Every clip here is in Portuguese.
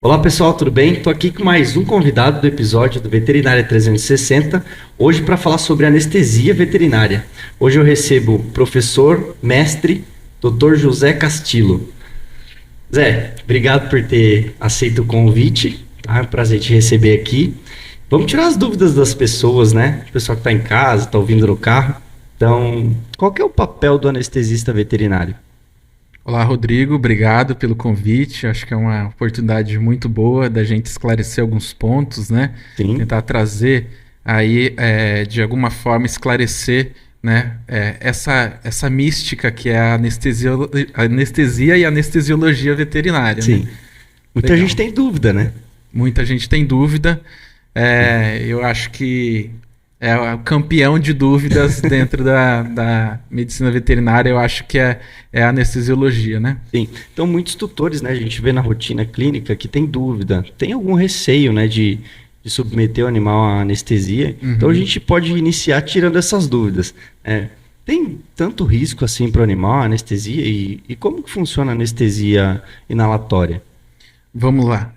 Olá pessoal, tudo bem? Estou aqui com mais um convidado do episódio do Veterinária 360, hoje para falar sobre anestesia veterinária. Hoje eu recebo o professor, mestre, Dr. José Castillo. Zé, obrigado por ter aceito o convite, tá? É um prazer te receber aqui. Vamos tirar as dúvidas das pessoas, né? O pessoal que está em casa, está ouvindo no carro. Então, qual que é o papel do anestesista veterinário? Olá, Rodrigo, obrigado pelo convite. Acho que é uma oportunidade muito boa da gente esclarecer alguns pontos, né? Sim. Tentar trazer aí, de alguma forma, esclarecer, né, essa mística que é a anestesia e a anestesiologia veterinária, né? Sim. Muita gente Legal. tem dúvida, né? Muita gente tem dúvida. Eu acho que é o campeão de dúvidas dentro da medicina veterinária. Eu acho que é a anestesiologia, né? Sim. Então, muitos tutores, né, a gente vê na rotina clínica que tem dúvida, tem algum receio, né, de submeter o animal à anestesia. Então, a Uhum. gente pode iniciar tirando essas dúvidas. Tem tanto risco assim para o animal, a anestesia? E como que funciona a anestesia inalatória? Vamos lá.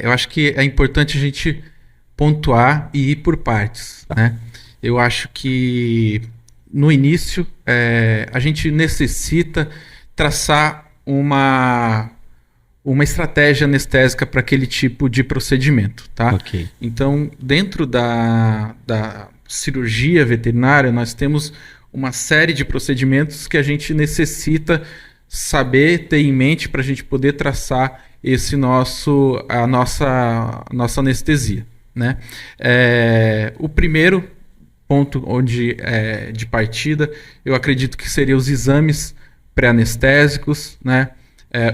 Eu acho que é importante a gente pontuar e ir por partes, né? Eu acho que no início a gente necessita traçar uma estratégia anestésica para aquele tipo de procedimento, tá? Ok. Então, dentro da cirurgia veterinária, nós temos uma série de procedimentos que a gente necessita saber, ter em mente para a gente poder traçar a nossa anestesia, né? O primeiro ponto de partida, eu acredito que seria os exames pré-anestésicos, né?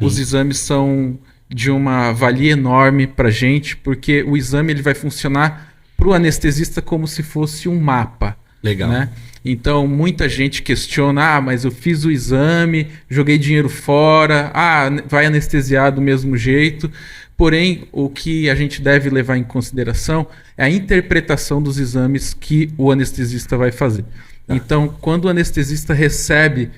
Os Sim. exames são de uma valia enorme para a gente, porque o exame ele vai funcionar para o anestesista como se fosse um mapa, Legal. né? Então, muita gente questiona, mas eu fiz o exame, joguei dinheiro fora, vai anestesiar do mesmo jeito. Porém, o que a gente deve levar em consideração é a interpretação dos exames que o anestesista vai fazer. Tá. Então, quando o anestesista recebe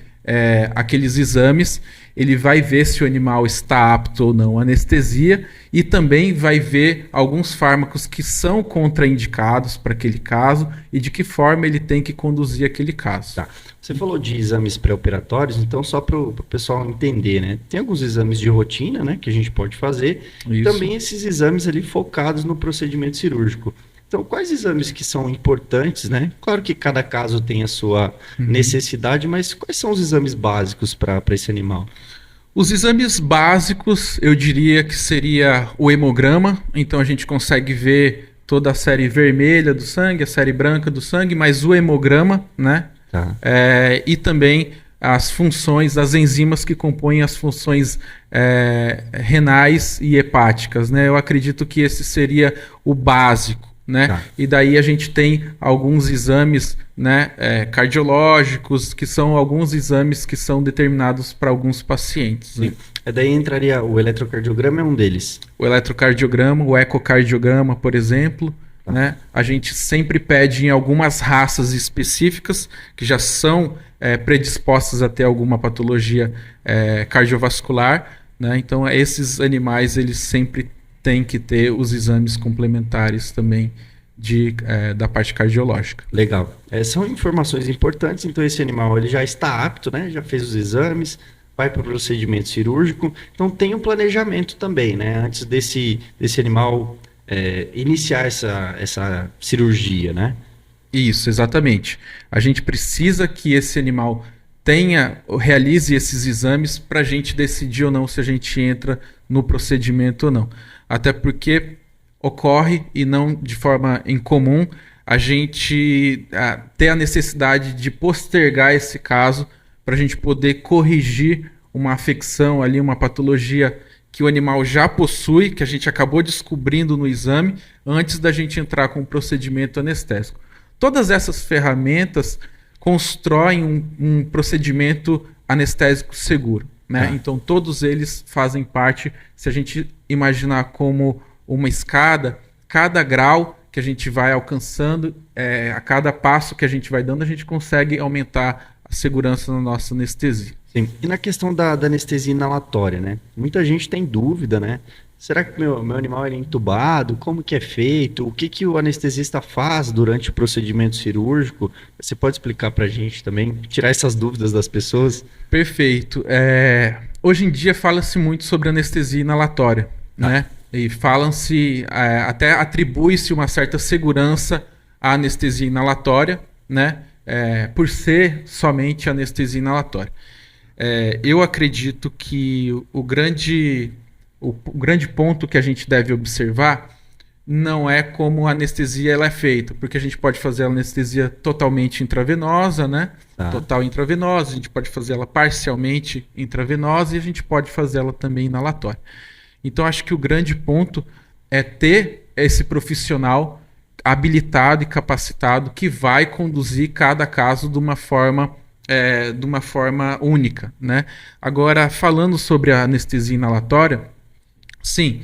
aqueles exames, ele vai ver se o animal está apto ou não à anestesia e também vai ver alguns fármacos que são contraindicados para aquele caso e de que forma ele tem que conduzir aquele caso. Tá. Você falou de exames pré-operatórios, então só para o pessoal entender, né? Tem alguns exames de rotina, né, que a gente pode fazer, e Isso. também esses exames ali focados no procedimento cirúrgico. Então, quais exames que são importantes, né? Claro que cada caso tem a sua necessidade, mas quais são os exames básicos para esse animal? Os exames básicos, eu diria que seria o hemograma. Então a gente consegue ver toda a série vermelha do sangue, a série branca do sangue, mas o hemograma, né? Tá. E também as funções, as enzimas que compõem as funções renais e hepáticas, né? Eu acredito que esse seria o básico, né? Tá. E daí a gente tem alguns exames, né, cardiológicos, que são alguns exames que são determinados para alguns pacientes, né? Sim. Daí entraria o eletrocardiograma, é um deles. O eletrocardiograma, o ecocardiograma, por exemplo, Tá. né? A gente sempre pede em algumas raças específicas que já são predispostas a ter alguma patologia cardiovascular, né? Então esses animais eles sempre têm que ter os exames complementares também da parte cardiológica. Legal. São informações importantes, então esse animal ele já está apto, né? Já fez os exames, vai para o procedimento cirúrgico. Então tem um planejamento também, né? Antes desse animal iniciar essa cirurgia, né? Isso, exatamente. A gente precisa que esse animal realize esses exames para a gente decidir ou não se a gente entra no procedimento ou não. Até porque ocorre, e não de forma incomum, a gente ter a necessidade de postergar esse caso para a gente poder corrigir uma afecção ali, uma patologia que o animal já possui, que a gente acabou descobrindo no exame, antes da gente entrar com o procedimento anestésico. Todas essas ferramentas constroem um procedimento anestésico seguro, né? Então todos eles fazem parte, se a gente imaginar como uma escada, cada grau que a gente vai alcançando, a cada passo que a gente vai dando, a gente consegue aumentar a segurança na nossa anestesia. Sim. E na questão da anestesia inalatória, né? Muita gente tem dúvida, né? será que meu animal ele é entubado? Como que é feito? O que que o anestesista faz durante o procedimento cirúrgico? Você pode explicar para a gente também, tirar essas dúvidas das pessoas? Perfeito. Hoje em dia fala-se muito sobre anestesia inalatória, né? E falam-se, até atribui-se uma certa segurança à anestesia inalatória, né? Por ser somente anestesia inalatória. Eu acredito que o grande ponto que a gente deve observar não é como a anestesia ela é feita, porque a gente pode fazer a anestesia totalmente intravenosa, né? Tá. Total intravenosa, a gente pode fazer ela parcialmente intravenosa e a gente pode fazer ela também inalatória. Então acho que o grande ponto é ter esse profissional habilitado e capacitado que vai conduzir cada caso de uma forma única, né? Agora, falando sobre a anestesia inalatória, sim,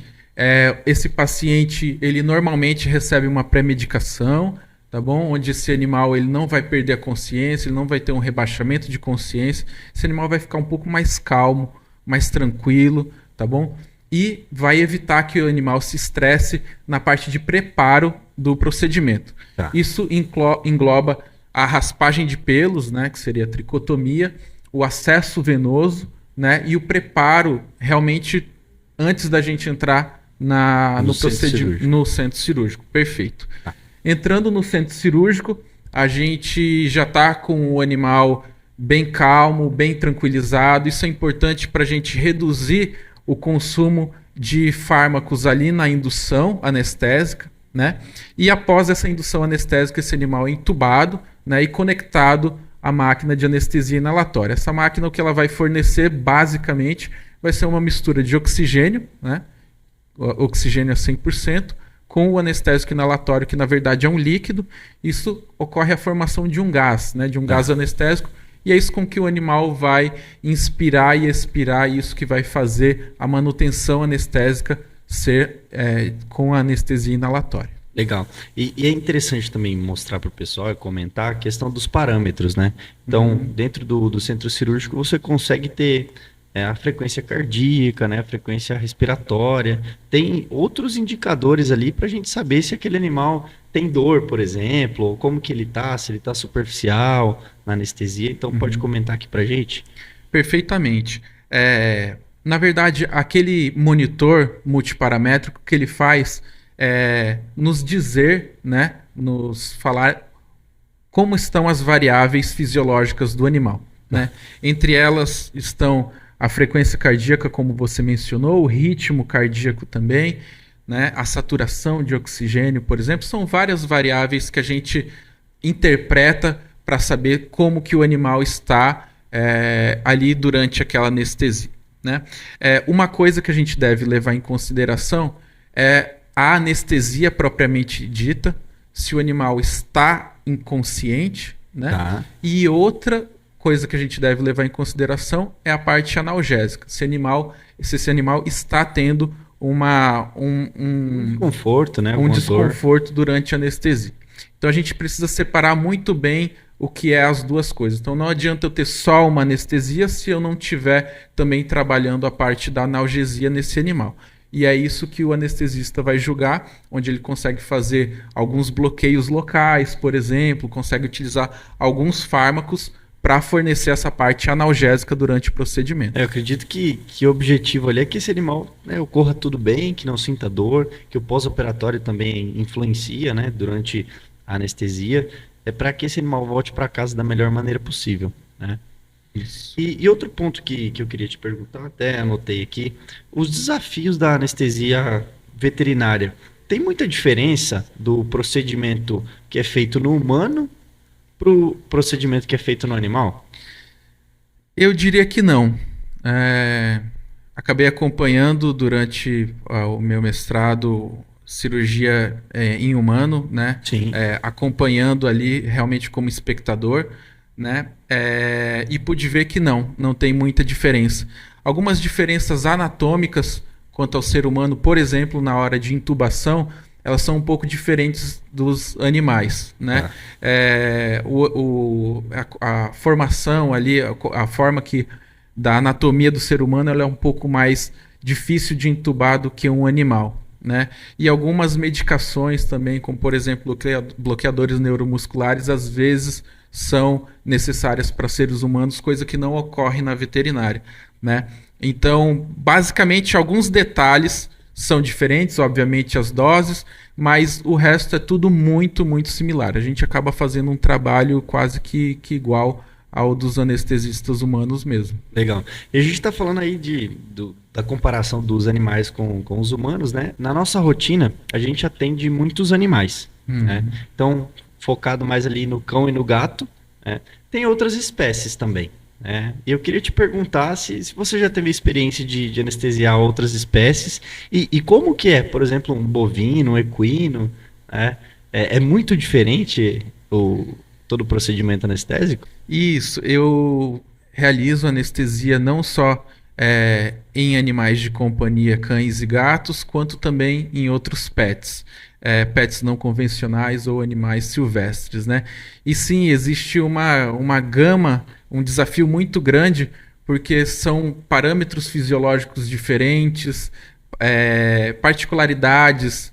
esse paciente ele normalmente recebe uma pré-medicação, tá bom? Onde esse animal ele não vai perder a consciência, ele não vai ter um rebaixamento de consciência, esse animal vai ficar um pouco mais calmo, mais tranquilo, tá bom? E vai evitar que o animal se estresse na parte de preparo do procedimento. Tá. Isso engloba a raspagem de pelos, né, que seria a tricotomia, o acesso venoso, né, e o preparo realmente antes da gente entrar no centro cirúrgico. Perfeito. Tá. Entrando no centro cirúrgico, a gente já está com o animal bem calmo, bem tranquilizado. Isso é importante para a gente reduzir o consumo de fármacos ali na indução anestésica, né? E após essa indução anestésica, esse animal é entubado, né, e conectado à máquina de anestesia inalatória. Essa máquina, o que ela vai fornecer, basicamente, vai ser uma mistura de oxigênio, né, oxigênio a 100%, com o anestésico inalatório, que na verdade é um líquido. Isso ocorre a formação de um gás, né, de um gás anestésico, e é isso com que o animal vai inspirar e expirar, e isso que vai fazer a manutenção anestésica ser com a anestesia inalatória. Legal. E é interessante também mostrar para o pessoal e comentar a questão dos parâmetros, né? Então, dentro do centro cirúrgico, você consegue ter a frequência cardíaca, né? A frequência respiratória. Tem outros indicadores ali para a gente saber se aquele animal tem dor, por exemplo, ou como que ele está, se ele está superficial na anestesia. Então, pode comentar aqui para a gente? Perfeitamente. Na verdade, aquele monitor multiparamétrico que ele faz nos dizer, né, nos falar como estão as variáveis fisiológicas do animal, né? Entre elas estão a frequência cardíaca, como você mencionou, o ritmo cardíaco também, né, a saturação de oxigênio, por exemplo. São várias variáveis que a gente interpreta para saber como que o animal está ali durante aquela anestesia, né? Uma coisa que a gente deve levar em consideração é a anestesia propriamente dita, se o animal está inconsciente, né? Tá. E outra coisa que a gente deve levar em consideração é a parte analgésica. Se esse animal está tendo um Desconforto, né? um Alguma desconforto durante a anestesia. Então a gente precisa separar muito bem o que é as duas coisas. Então não adianta eu ter só uma anestesia se eu não estiver também trabalhando a parte da analgesia nesse animal. E é isso que o anestesista vai julgar, onde ele consegue fazer alguns bloqueios locais, por exemplo, consegue utilizar alguns fármacos para fornecer essa parte analgésica durante o procedimento. Eu acredito que o objetivo ali é que esse animal, né, ocorra tudo bem, que não sinta dor, que o pós-operatório também influencia, né, durante a anestesia, para que esse animal volte para casa da melhor maneira possível, né? Isso. E outro ponto que eu queria te perguntar, até anotei aqui, os desafios da anestesia veterinária. Tem muita diferença do procedimento que é feito no humano para o procedimento que é feito no animal? Eu diria que não. Acabei acompanhando durante o meu mestrado cirurgia em humano, né? Sim. Acompanhando ali realmente como espectador, né? E pude ver que não tem muita diferença. Algumas diferenças anatômicas quanto ao ser humano, por exemplo, na hora de intubação, elas são um pouco diferentes dos animais, né? A formação ali, a forma da anatomia do ser humano, ela é um pouco mais difícil de entubar do que um animal, né? E algumas medicações também, como por exemplo bloqueadores neuromusculares, às vezes são necessárias para seres humanos, coisa que não ocorre na veterinária, né? Então, basicamente, alguns detalhes são diferentes, obviamente as doses, mas o resto é tudo muito, muito similar. A gente acaba fazendo um trabalho quase que igual ao dos anestesistas humanos mesmo. Legal. E a gente está falando aí da comparação dos animais com os humanos, né? Na nossa rotina, a gente atende muitos animais, né? Então, focado mais ali no cão e no gato, né? Tem outras espécies também, né? E eu queria te perguntar se você já teve experiência de anestesiar outras espécies e como que é, por exemplo, um bovino, um equino, né? É muito diferente todo o procedimento anestésico? Isso, eu realizo anestesia não só em animais de companhia, cães e gatos, quanto também em outros pets. Pets não convencionais ou animais silvestres, né? E sim, existe uma gama, um desafio muito grande, porque são parâmetros fisiológicos diferentes, particularidades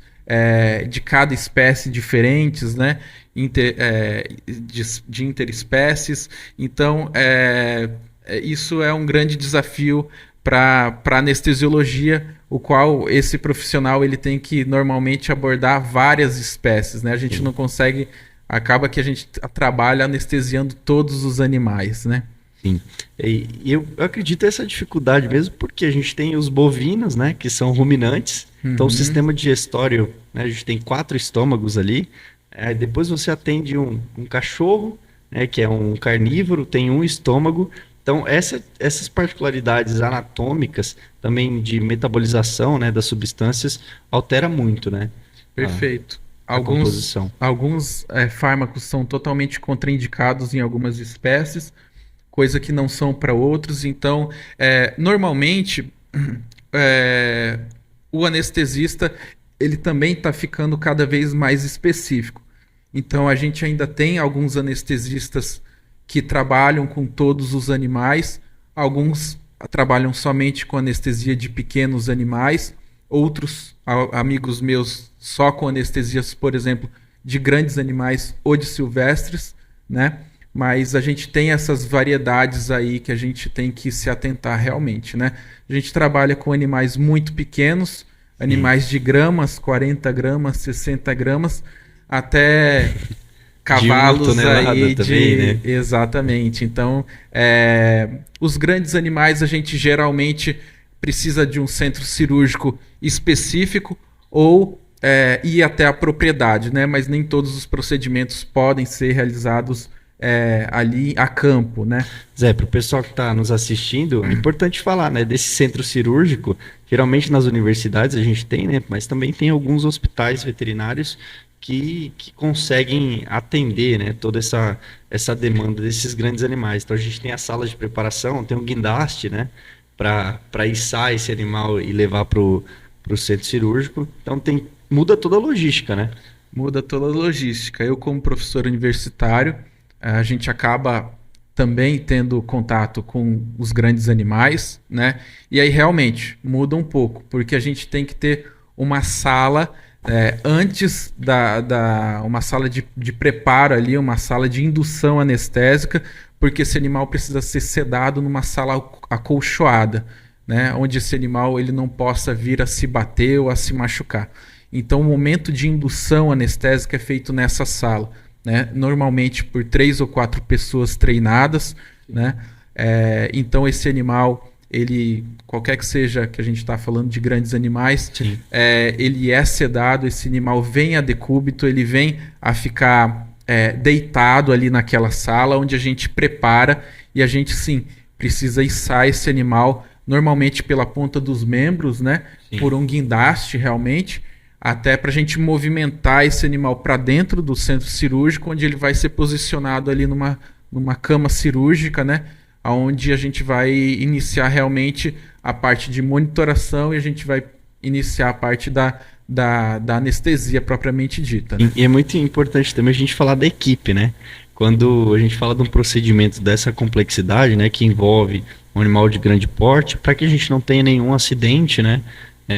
de cada espécie diferentes, né? De interespécies. Então, isso é um grande desafio para a anestesiologia, o qual esse profissional ele tem que normalmente abordar várias espécies, né? A gente não consegue, acaba que a gente trabalha anestesiando todos os animais, né? Sim. E eu acredito essa dificuldade mesmo, porque a gente tem os bovinos, né, que são ruminantes. Então, o sistema digestório, né, a gente tem 4 estômagos ali. Depois você atende um cachorro, né, que é um carnívoro, tem um estômago. Então, essas particularidades anatômicas, também de metabolização, né, das substâncias, altera muito, né? Perfeito. A composição. Alguns fármacos são totalmente contraindicados em algumas espécies, coisa que não são para outros. Então, normalmente, o anestesista ele também está ficando cada vez mais específico. Então, a gente ainda tem alguns anestesistas que trabalham com todos os animais, alguns trabalham somente com anestesia de pequenos animais, outros amigos meus só com anestesias, por exemplo, de grandes animais ou de silvestres, né? Mas a gente tem essas variedades aí que a gente tem que se atentar realmente, né? A gente trabalha com animais muito pequenos, animais de gramas, 40 gramas, 60 gramas, até cavalos de aí também, né? Exatamente. Então, os grandes animais a gente geralmente precisa de um centro cirúrgico específico ou ir até a propriedade, né? Mas nem todos os procedimentos podem ser realizados ali a campo, né? Zé, para o pessoal que está nos assistindo, é importante falar, né, desse centro cirúrgico. Geralmente nas universidades a gente tem, né, mas também tem alguns hospitais veterinários que conseguem atender, né, toda essa demanda desses grandes animais. Então a gente tem a sala de preparação, tem um guindaste, né, para içar esse animal e levar para o centro cirúrgico. Então muda toda a logística, né? Muda toda a logística. Eu, como professor universitário, a gente acaba também tendo contato com os grandes animais, né? E aí realmente muda um pouco, porque a gente tem que ter uma sala antes uma sala de preparo ali, uma sala de indução anestésica, porque esse animal precisa ser sedado numa sala acolchoada, né? Onde esse animal ele não possa vir a se bater ou a se machucar. Então o momento de indução anestésica é feito nessa sala, né? Normalmente por 3 ou 4 pessoas treinadas, né? Então esse animal, ele, qualquer que seja que a gente está falando de grandes animais, ele é sedado, esse animal vem a decúbito, ele vem a ficar deitado ali naquela sala onde a gente prepara e a gente sim precisa içar esse animal normalmente pela ponta dos membros, né? Por um guindaste realmente, até para a gente movimentar esse animal para dentro do centro cirúrgico, onde ele vai ser posicionado ali numa cama cirúrgica, né? Onde a gente vai iniciar realmente a parte de monitoração e a gente vai iniciar a parte da anestesia propriamente dita, né? E é muito importante também a gente falar da equipe, né? Quando a gente fala de um procedimento dessa complexidade, né, que envolve um um animal de grande porte, para que a gente não tenha nenhum acidente, né?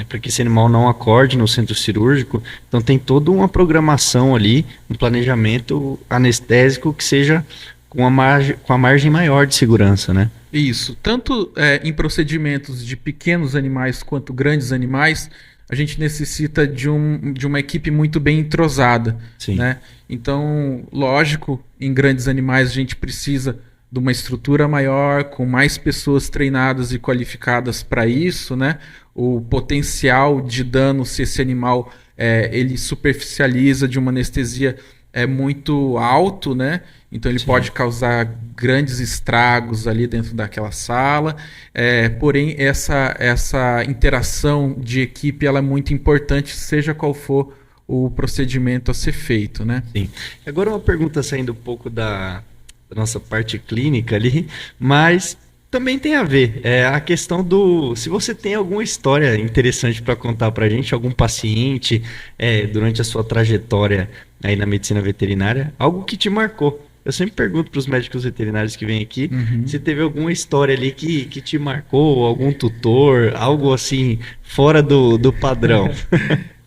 Para que esse animal não acorde no centro cirúrgico. Então tem toda uma programação ali, um planejamento anestésico que seja com a margem maior de segurança, né? Isso. Tanto em procedimentos de pequenos animais quanto grandes animais, a gente necessita de uma equipe muito bem entrosada. Sim. Né? Então, lógico, em grandes animais a gente precisa de uma estrutura maior, com mais pessoas treinadas e qualificadas para isso, né? O potencial de dano, se esse animal ele superficializa de uma anestesia, é muito alto, né? Então ele pode causar grandes estragos ali dentro daquela sala. Porém, essa interação de equipe ela é muito importante, seja qual for o procedimento a ser feito, né? Sim. Agora uma pergunta saindo um pouco da nossa parte clínica ali, mas também tem a ver. A questão se você tem alguma história interessante para contar para a gente, algum paciente durante a sua trajetória aí na medicina veterinária, algo que te marcou. Eu sempre pergunto para os médicos veterinários que vêm aqui se teve alguma história ali que te marcou, algum tutor, algo assim fora do padrão.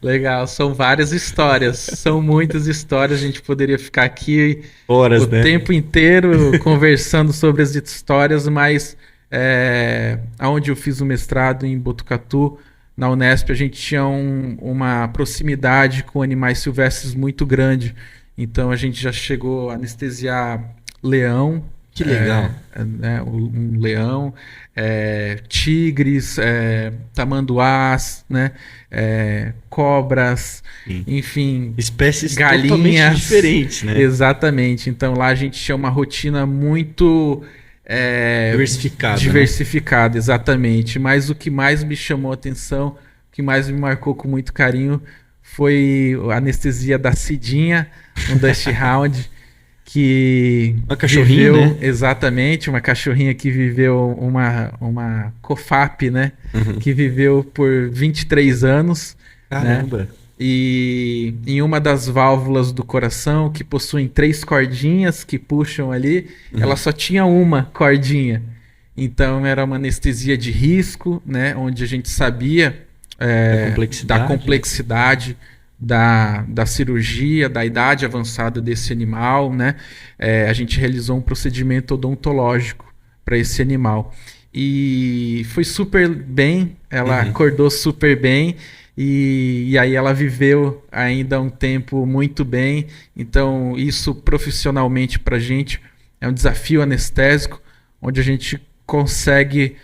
Legal, são várias histórias, são muitas histórias, a gente poderia ficar aqui horas, o tempo inteiro conversando sobre as histórias, mas onde eu fiz o mestrado em Botucatu, na Unesp, a gente tinha uma proximidade com animais silvestres muito grande, então a gente já chegou a anestesiar leão. Que legal. Um leão, tigres, tamanduás, né? Cobras, Sim. Enfim, espécies galinhas totalmente diferentes, né? Exatamente. Então lá a gente tinha uma rotina muito diversificada, exatamente. Mas o que mais me chamou a atenção, o que mais me marcou com muito carinho, foi a anestesia da Cidinha, um Dust Hound. Que uma cachorrinha, viveu, né? Exatamente, uma cachorrinha que viveu uma COFAP, né? Que viveu por 23 anos. Caramba! Né? E em uma das válvulas do coração, que possuem 3 cordinhas que puxam ali, ela só tinha uma cordinha. Então era uma anestesia de risco, né? Onde a gente sabia da complexidade da cirurgia, da idade avançada desse animal, né? A gente realizou um procedimento odontológico para esse animal. E foi super bem, ela acordou super bem, e aí ela viveu ainda um tempo muito bem. Então, isso profissionalmente para a gente é um desafio anestésico, onde a gente consegue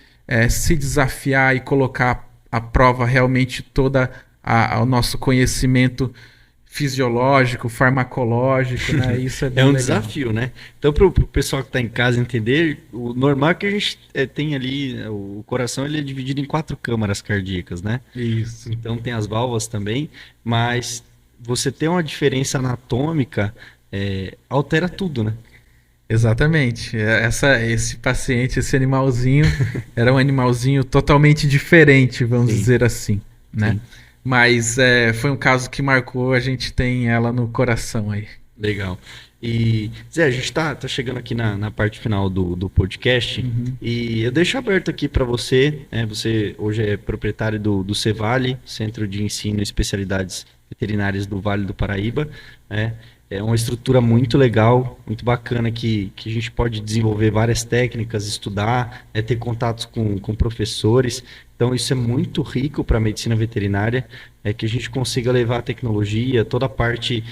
se desafiar e colocar à prova realmente toda ao nosso conhecimento fisiológico, farmacológico, né? Isso é bem um legal. Desafio, né? Então, para o pessoal que está em casa entender, o normal é que a gente tem ali, o coração ele é dividido em 4 câmaras cardíacas, né? Isso. Então tem as válvulas também, mas você tem uma diferença anatômica, altera tudo, né? Exatamente. Esse paciente, esse animalzinho, era um animalzinho totalmente diferente, vamos dizer assim, né? Sim. Mas foi um caso que marcou, a gente tem ela no coração aí. Legal. E, Zé, a gente está chegando aqui na parte final do podcast, e eu deixo aberto aqui para você, você hoje é proprietário do Cevale, Centro de Ensino e Especialidades Veterinárias do Vale do Paraíba, né? É uma estrutura muito legal, muito bacana, que a gente pode desenvolver várias técnicas, estudar, ter contatos com professores. Então, isso é muito rico para a medicina veterinária, que a gente consiga levar a tecnologia, toda a parte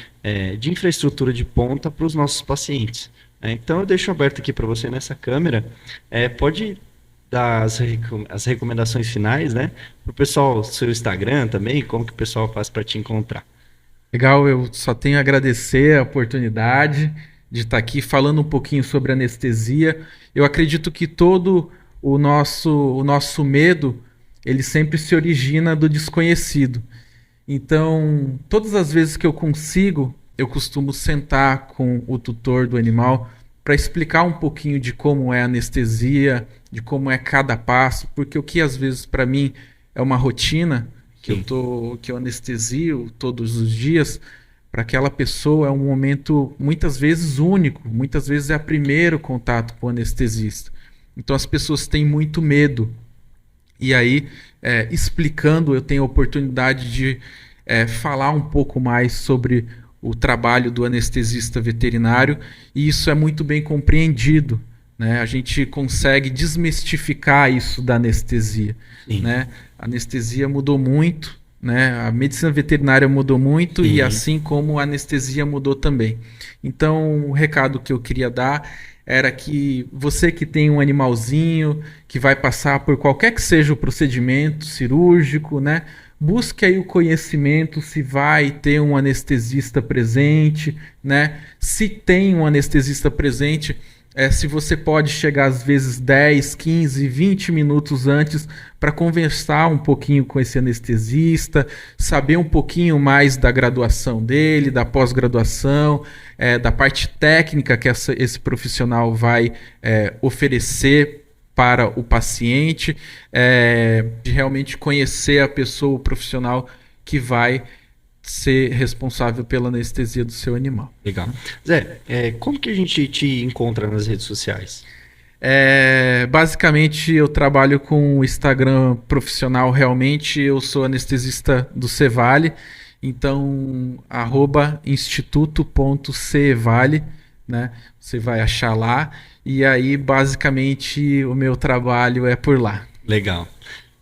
de infraestrutura de ponta para os nossos pacientes. Então, eu deixo aberto aqui para você nessa câmera. Pode dar as recomendações finais, né? Para o pessoal, seu Instagram também, como que o pessoal faz para te encontrar. Legal, eu só tenho a agradecer a oportunidade de estar aqui falando um pouquinho sobre anestesia. Eu acredito que todo o nosso medo, ele sempre se origina do desconhecido. Então, todas as vezes que eu consigo, eu costumo sentar com o tutor do animal para explicar um pouquinho de como é a anestesia, de como é cada passo, porque o que às vezes para mim é uma rotina, que eu anestesio todos os dias, para aquela pessoa é um momento muitas vezes único, muitas vezes é o primeiro contato com o anestesista. Então as pessoas têm muito medo. E aí, explicando, eu tenho a oportunidade de falar um pouco mais sobre o trabalho do anestesista veterinário, e isso é muito bem compreendido, né? A gente consegue desmistificar isso da anestesia, né? A anestesia mudou muito, né? A medicina veterinária mudou muito, e assim como a anestesia mudou também. Então, o recado que eu queria dar era que você que tem um animalzinho, que vai passar por qualquer que seja o procedimento cirúrgico, né? Busque aí o conhecimento se vai ter um anestesista presente, né? Se tem um anestesista presente, se você pode chegar às vezes 10, 15, 20 minutos antes para conversar um pouquinho com esse anestesista, saber um pouquinho mais da graduação dele, da pós-graduação, da parte técnica que esse profissional vai oferecer para o paciente, de realmente conhecer a pessoa, o profissional que vai ser responsável pela anestesia do seu animal. Legal. Zé, como que a gente te encontra nas redes sociais? Basicamente, eu trabalho com o Instagram profissional realmente, eu sou anestesista do Cevale, então, @instituto.cevale, né? Você vai achar lá. E aí, basicamente, o meu trabalho é por lá. Legal.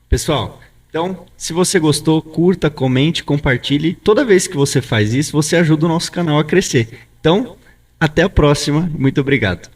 Pessoal, então, se você gostou, curta, comente, compartilhe. Toda vez que você faz isso, você ajuda o nosso canal a crescer. Então, até a próxima. Muito obrigado.